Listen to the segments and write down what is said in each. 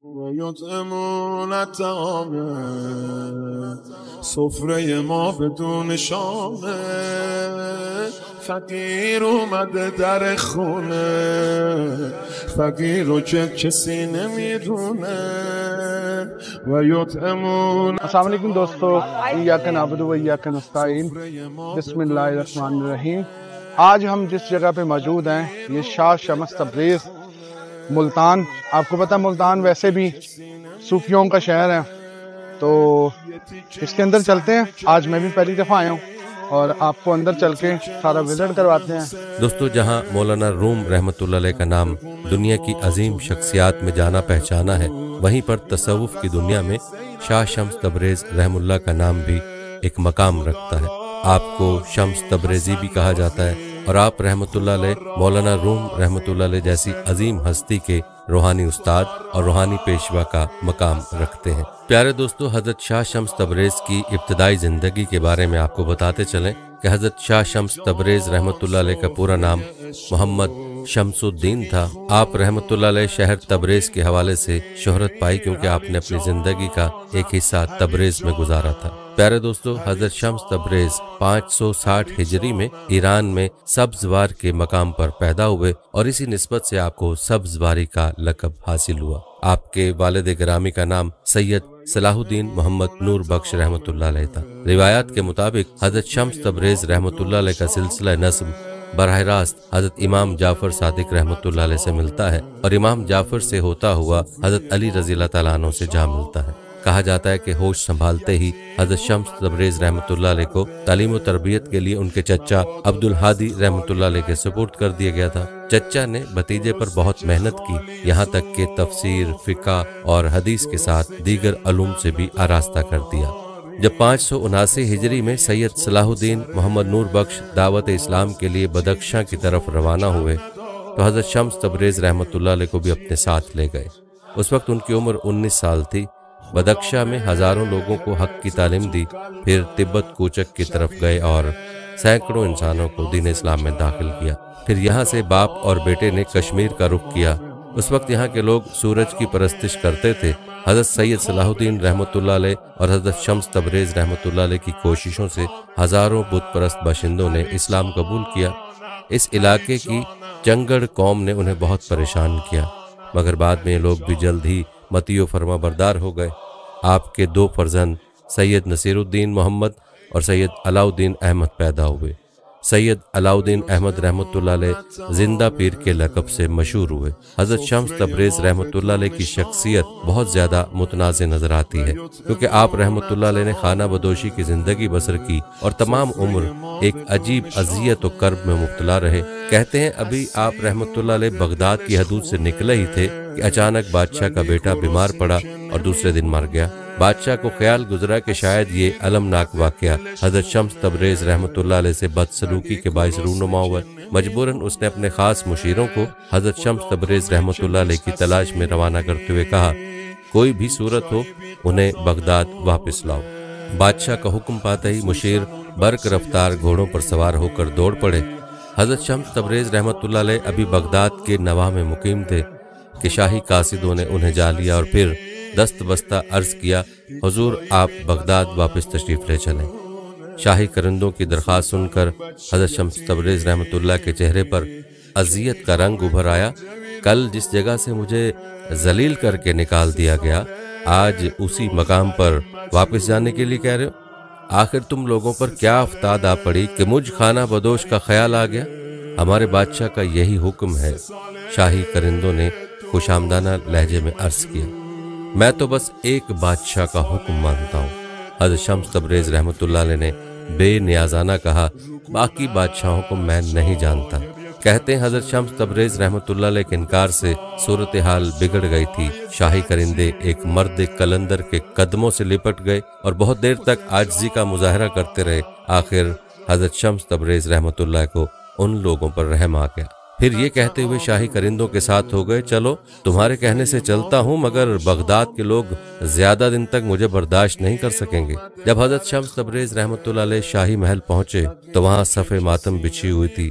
یطعمون الطعام سفره ما بدون شامه فقیر اومده در خونه فقیر رو که کسی نمیدونه و یطعمون. السلام علیکم دوستو، ایاک نعبد و ایاک نستعین، بسم اللہ الرحمن الرحیم۔ آج ہم جس جگہ پہ موجود ہیں یہ شاہ شمس تبریز ملتان۔ آپ کو پتہ ملتان ویسے بھی صوفیوں کا شہر ہے، تو اس کے اندر چلتے ہیں۔ آج میں بھی پہلی دفعہ آیا ہوں اور آپ کو اندر چل کے سارا وزٹ کرواتے ہیں۔ دوستو، جہاں مولانا روم رحمۃ اللہ علیہ کا نام دنیا کی عظیم شخصیات میں جانا پہچانا ہے، وہیں پر تصوف کی دنیا میں شاہ شمس تبریز رحم اللہ کا نام بھی ایک مقام رکھتا ہے۔ آپ کو شمس تبریزی بھی کہا جاتا ہے، اور آپ رحمۃ اللہ علیہ مولانا روم رحمۃ اللہ علیہ جیسی عظیم ہستی کے روحانی استاد اور روحانی پیشوا کا مقام رکھتے ہیں۔ پیارے دوستو، حضرت شاہ شمس تبریز کی ابتدائی زندگی کے بارے میں آپ کو بتاتے چلیں کہ حضرت شاہ شمس تبریز رحمۃ اللہ علیہ کا پورا نام محمد شمس الدین تھا۔ آپ رحمۃ اللہ علیہ شہر تبریز کے حوالے سے شہرت پائی کیونکہ آپ نے اپنی زندگی کا ایک حصہ تبریز میں گزارا تھا۔ پیارے دوستو، حضرت شمس تبریز 560 ہجری میں ایران میں سبزوار کے مقام پر پیدا ہوئے، اور اسی نسبت سے آپ کو سبزواری کا لقب حاصل ہوا۔ آپ کے والد گرامی کا نام سید صلاح الدین محمد نور بخش رحمۃ اللہ علیہ تھا۔ روایات کے مطابق حضرت شمس تبریز رحمۃ اللہ علیہ کا سلسلہ نسب براہ راست حضرت امام جعفر صادق رحمۃ اللہ علیہ سے ملتا ہے، اور امام جعفر سے ہوتا ہوا حضرت علی رضی اللہ تعالیٰ عنہ سے جا ملتا ہے۔ کہا جاتا ہے کہ ہوش سنبھالتے ہی حضرت شمس تبریز رحمۃ اللہ علیہ کو تعلیم و تربیت کے لیے ان کے چچا عبد الہادی رحمۃ اللہ علیہ کے سپرد کر دیا گیا تھا۔ چچا نے بھتیجے پر بہت محنت کی، یہاں تک کہ تفسیر، فقہ اور حدیث کے ساتھ دیگر علوم سے بھی آراستہ کر دیا۔ جب 579 ہجری میں سید صلاح الدین محمد نور بخش دعوت اسلام کے لیے بدخشاں کی طرف روانہ ہوئے تو حضرت شمس تبریز رحمۃ اللہ علیہ کو بھی اپنے ساتھ لے گئے۔ اس وقت ان کی عمر 19 سال تھی۔ بدخشاں میں ہزاروں لوگوں کو حق کی تعلیم دی، پھر تبت کوچک کی طرف گئے اور سینکڑوں انسانوں کو دین اسلام میں داخل کیا۔ پھر یہاں سے باپ اور بیٹے نے کشمیر کا رخ کیا۔ اس وقت یہاں کے لوگ سورج کی پرستش کرتے تھے۔ حضرت سید صلاح الدین رحمۃ اللہ علیہ اور حضرت شمس تبریز رحمۃ اللہ علیہ کی کوششوں سے ہزاروں بت پرست باشندوں نے اسلام قبول کیا۔ اس علاقے کی چنگڑ قوم نے انہیں بہت پریشان کیا، مگر بعد میں یہ لوگ بھی جلد ہی مطیع و فرما بردار ہو گئے۔ آپ کے 2 فرزند سید نصیر الدین محمد اور سید علاء الدین احمد پیدا ہوئے۔ سید علاء الدین احمد رحمۃ اللہ علیہ زندہ پیر کے لقب سے مشہور ہوئے۔ حضرت شمس تبریز رحمۃ اللہ علیہ کی شخصیت بہت زیادہ متنازع نظر آتی ہے، کیونکہ آپ رحمۃ اللہ علیہ نے خانہ بدوشی کی زندگی بسر کی اور تمام عمر ایک عجیب اذیت و کرب میں مبتلا رہے۔ کہتے ہیں ابھی آپ رحمۃ اللہ علیہ بغداد کی حدود سے نکلے ہی تھے کہ اچانک بادشاہ کا بیٹا بیمار پڑا اور دوسرے دن مر گیا۔ بادشاہ کو خیال گزرا کہ شاید یہ المناک واقعہ حضرت شمس تبریز رحمۃ اللہ علیہ سے بدسلوکی کے باعث رونما ہوا۔ مجبوراً اس نے اپنے خاص مشیروں کو حضرت شمس تبریز رحمۃ اللہ علیہ کی تلاش میں روانہ کرتے ہوئے کہا، کوئی بھی صورت ہو انہیں بغداد واپس لاؤ۔ بادشاہ کا حکم پاتے ہی مشیر برق رفتار گھوڑوں پر سوار ہو کر دوڑ پڑے۔ حضرت شمس تبریز رحمۃ اللہ علیہ ابھی بغداد کے نواح میں مقیم تھے کہ شاہی قاصدوں نے انہیں جا لیا اور پھر دست بستہ عرض کیا، حضور آپ بغداد واپس تشریف لے چلیں۔ شاہی کرندوں کی درخواست سن کر حضرت شمس تبریز رحمۃ اللہ کے چہرے پر اذیت کا رنگ ابھر آیا۔ کل جس جگہ سے مجھے ذلیل کر کے نکال دیا گیا، آج اسی مقام پر واپس جانے کے لیے کہہ رہے ہو؟ آخر تم لوگوں پر کیا افتاد آ پڑی کہ مجھ خانہ بدوش کا خیال آ گیا؟ ہمارے بادشاہ کا یہی حکم ہے، شاہی کرندوں نے خوش آمدانہ لہجے میں عرض کیا۔ میں تو بس ایک بادشاہ کا حکم مانتا ہوں۔ حضرت شمس تبریز رحمۃ اللہ علیہ نے بے نیازانہ کہا، باقی بادشاہوں کو میں نہیں جانتا۔ کہتے ہیں حضرت شمس تبریز رحمۃ اللہ علیہ کے انکار سے صورتحال بگڑ گئی تھی۔ شاہی کرندے ایک مرد قلندر کے قدموں سے لپٹ گئے اور بہت دیر تک عاجزی کا مظاہرہ کرتے رہے۔ آخر حضرت شمس تبریز رحمۃ اللہ کو ان لوگوں پر رحم آ گیا۔ پھر یہ کہتے ہوئے شاہی کرندوں کے ساتھ ہو گئے، چلو تمہارے کہنے سے چلتا ہوں، مگر بغداد کے لوگ زیادہ دن تک مجھے برداشت نہیں کر سکیں گے۔ جب حضرت شمس تبریز رحمۃ اللہ علیہ شاہی محل پہنچے تو وہاں صف ماتم بچھی ہوئی تھی۔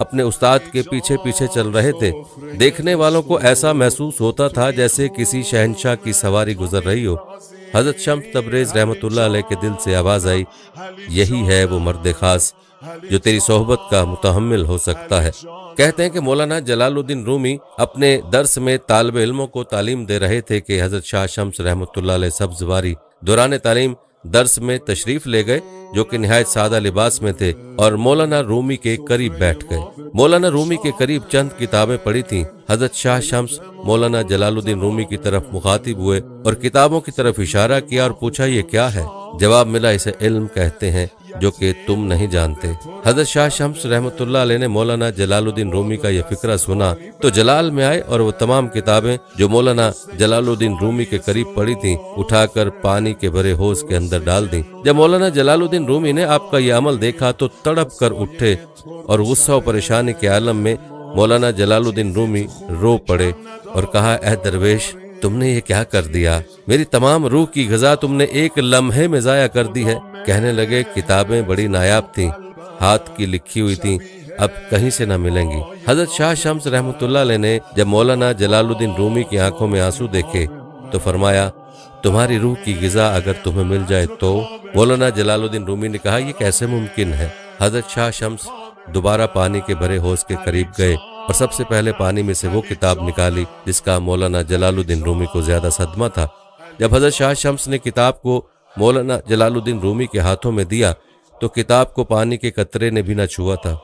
اپنے استاد کے پیچھے پیچھے چل رہے تھے۔ دیکھنے والوں کو ایسا محسوس ہوتا تھا جیسے کسی شہنشاہ کی سواری گزر رہی ہو۔ حضرت شمس تبریز رحمۃ اللہ علیہ کے دل سے آواز آئی، یہی ہے وہ مرد خاص جو تیری صحبت کا متحمل ہو سکتا ہے۔ کہتے ہیں کہ مولانا جلال الدین رومی اپنے درس میں طالب علموں کو تعلیم دے رہے تھے کہ حضرت شاہ شمس رحمۃ اللہ علیہ سبزواری دوران تعلیم درس میں تشریف لے گئے، جو کہ نہایت سادہ لباس میں تھے، اور مولانا رومی کے قریب بیٹھ گئے۔ مولانا رومی کے قریب چند کتابیں پڑھی تھیں۔ حضرت شاہ شمس مولانا جلال الدین رومی کی طرف مخاطب ہوئے اور کتابوں کی طرف اشارہ کیا اور پوچھا، یہ کیا ہے؟ جواب ملا، اسے علم کہتے ہیں جو کہ تم نہیں جانتے۔ حضرت شاہ شمس رحمۃ اللہ علیہ نے مولانا جلال الدین رومی کا یہ فقرہ سنا تو جلال میں آئے اور وہ تمام کتابیں جو مولانا جلال الدین رومی کے قریب پڑی تھیں اٹھا کر پانی کے بھرے حوض کے اندر ڈال دیں۔ جب مولانا جلال الدین رومی نے آپ کا یہ عمل دیکھا تو تڑپ کر اٹھے اور غصہ و پریشانی کے عالم میں مولانا جلال الدین رومی رو پڑے اور کہا، اے درویش، تم نے یہ کیا کر دیا؟ میری تمام روح کی غذا تم نے ایک لمحے میں ضائع کر دی ہے۔ کہنے لگے، کتابیں بڑی نایاب تھیں، ہاتھ کی لکھی ہوئی تھیں، اب کہیں سے نہ ملیں گی۔ حضرت شاہ شمس رحمۃ اللہ علیہ نے جب مولانا جلال الدین رومی کی آنکھوں میں آنسو دیکھے تو فرمایا، تمہاری روح کی غذا اگر تمہیں مل جائے تو؟ مولانا جلال الدین رومی نے کہا، یہ کیسے ممکن ہے؟ حضرت شاہ شمس دوبارہ پانی کے بھرے حوض کے قریب گئے اور سب سے پہلے پانی میں سے وہ کتاب نکالی جس کا مولانا جلال الدین رومی کو زیادہ صدمہ تھا۔ جب حضرت شاہ شمس نے کتاب کو مولانا جلال الدین رومی کے ہاتھوں میں دیا تو کتاب کو پانی کے قطرے نے بھی نہ چھوا تھا۔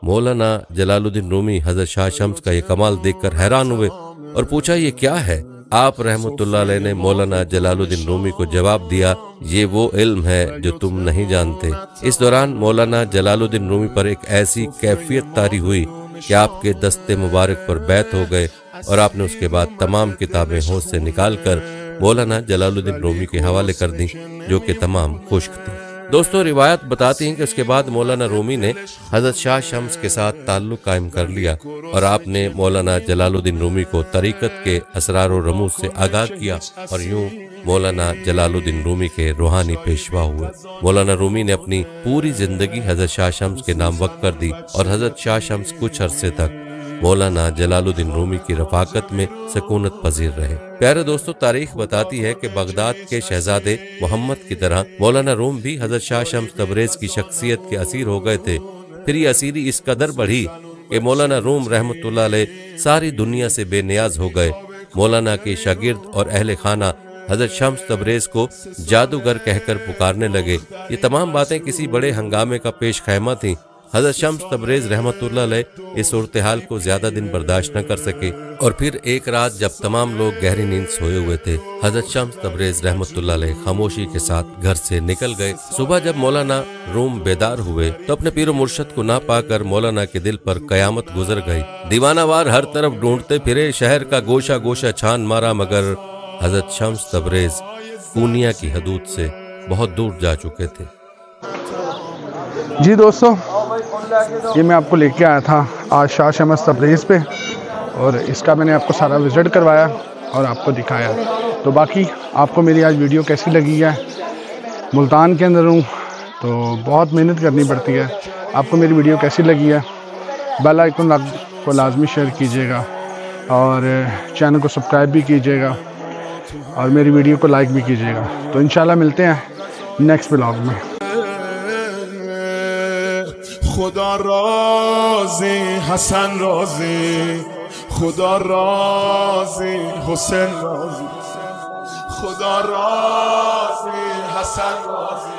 مولانا جلال الدین رومی حضرت شاہ شمس کا یہ کمال دیکھ کر حیران ہوئے اور پوچھا، یہ کیا ہے؟ آپ رحمۃ اللہ علیہ نے مولانا جلال الدین رومی کو جواب دیا، یہ وہ علم ہے جو تم نہیں جانتے۔ اس دوران مولانا جلال الدین رومی پر ایک ایسی کیفیت طاری ہوئی کہ آپ کے دست مبارک پر بیعت ہو گئے اور آپ نے اس کے بعد تمام کتابیں حوض سے نکال کر مولانا جلال الدین رومی کے حوالے کر دیں، جو کہ تمام خشک تھیں۔ دوستو، روایت بتاتی ہیں کہ اس کے بعد مولانا رومی نے حضرت شاہ شمس کے ساتھ تعلق قائم کر لیا اور آپ نے مولانا جلال الدین رومی کو طریقت کے اسرار و رموز سے آگاہ کیا اور یوں مولانا جلال الدین رومی کے روحانی پیشوا ہوئے۔ مولانا رومی نے اپنی پوری زندگی حضرت شاہ شمس کے نام وقف کر دی اور حضرت شاہ شمس کچھ عرصے تک مولانا جلال الدین رومی کی رفاقت میں سکونت پذیر رہے۔ پیارے دوستو، تاریخ بتاتی ہے کہ بغداد کے شہزادے محمد کی طرح مولانا روم بھی حضرت شاہ شمس تبریز کی شخصیت کے اسیر ہو گئے تھے۔ پھر یہ اسیری اس قدر بڑھی کہ مولانا روم رحمۃ اللہ علیہ ساری دنیا سے بے نیاز ہو گئے۔ مولانا کے شاگرد اور اہل خانہ حضرت شمس تبریز کو جادوگر کہہ کر پکارنے لگے۔ یہ تمام باتیں کسی بڑے ہنگامے کا پیش خیمہ تھیں۔ حضرت شمس تبریز رحمۃ اللہ علیہ اس صورتحال کو زیادہ دن برداشت نہ کر سکے اور پھر ایک رات جب تمام لوگ گہری نیند سوئے ہوئے تھے، حضرت شمس تبریز رحمۃ اللہ علیہ خاموشی کے ساتھ گھر سے نکل گئے۔ صبح جب مولانا روم بیدار ہوئے تو اپنے پیر و مرشد کو نہ پا کر مولانا کے دل پر قیامت گزر گئی۔ دیوانہ وار ہر طرف ڈھونڈتے پھرے، شہر کا گوشہ گوشہ چھان مارا، مگر حضرت شمس تبریز پونیا کی حدود سے بہت دور جا چکے تھے۔ جی دوستو، یہ میں آپ کو لے کے آیا تھا آج شاہ شمس تبریز پہ، اور اس کا میں نے آپ کو سارا وزٹ کروایا اور آپ کو دکھایا۔ تو باقی آپ کو میری آج ویڈیو کیسی لگی ہے؟ ملتان کے اندر ہوں تو بہت محنت کرنی پڑتی ہے۔ آپ کو میری ویڈیو کیسی لگی ہے؟ بیل آئیکن کو لازمی شیئر کیجیے گا اور چینل کو سبسکرائب بھی کیجیے گا اور میری ویڈیو کو لائک بھی کیجیے گا۔ تو انشاءاللہ ملتے ہیں نیکسٹ ولاگ میں۔ خدا راضی حسن راضی، خدا راضی حسین راضی، خدا راضی حسن راضی۔